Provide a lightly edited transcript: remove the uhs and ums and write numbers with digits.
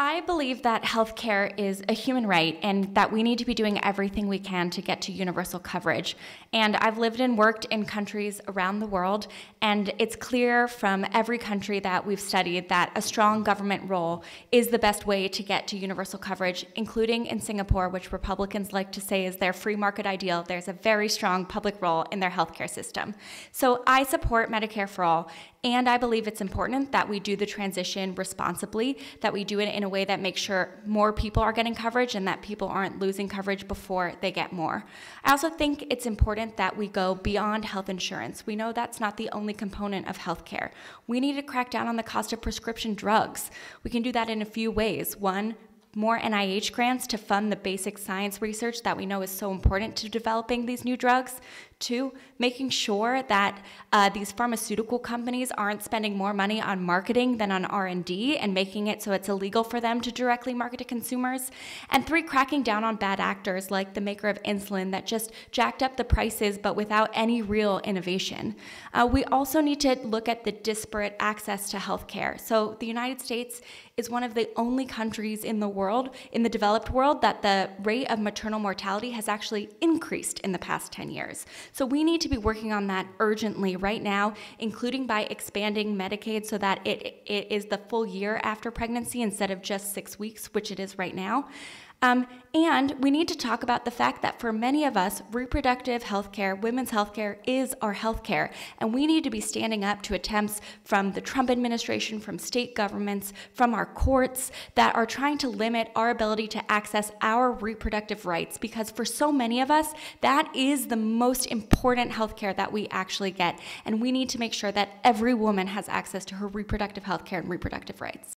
I believe that healthcare is a human right and that we need to be doing everything we can to get to universal coverage. And I've lived and worked in countries around the world, and it's clear from every country that we've studied that a strong government role is the best way to get to universal coverage, including in Singapore, which Republicans like to say is their free market ideal. There's a very strong public role in their healthcare system. So I support Medicare for all, and I believe it's important that we do the transition responsibly, that we do it in a way that makes sure more people are getting coverage and that people aren't losing coverage before they get more. I also think it's important that we go beyond health insurance. We know that's not the only component of healthcare. We need to crack down on the cost of prescription drugs. We can do that in a few ways. One, more NIH grants to fund the basic science research that we know is so important to developing these new drugs. Two, making sure that these pharmaceutical companies aren't spending more money on marketing than on R&D and making it so it's illegal for them to directly market to consumers. And three, cracking down on bad actors like the maker of insulin that just jacked up the prices but without any real innovation. We also need to look at the disparate access to healthcare. So the United States is one of the only countries in the world, in the developed world, that the rate of maternal mortality has actually increased in the past 10 years. So we need to be working on that urgently right now, including by expanding Medicaid so that it is the full year after pregnancy instead of just 6 weeks, which it is right now. And we need to talk about the fact that for many of us, reproductive health care, women's health care is our health care. And we need to be standing up to attempts from the Trump administration, from state governments, from our courts that are trying to limit our ability to access our reproductive rights. Because for so many of us, that is the most important health care that we actually get. And we need to make sure that every woman has access to her reproductive health care and reproductive rights.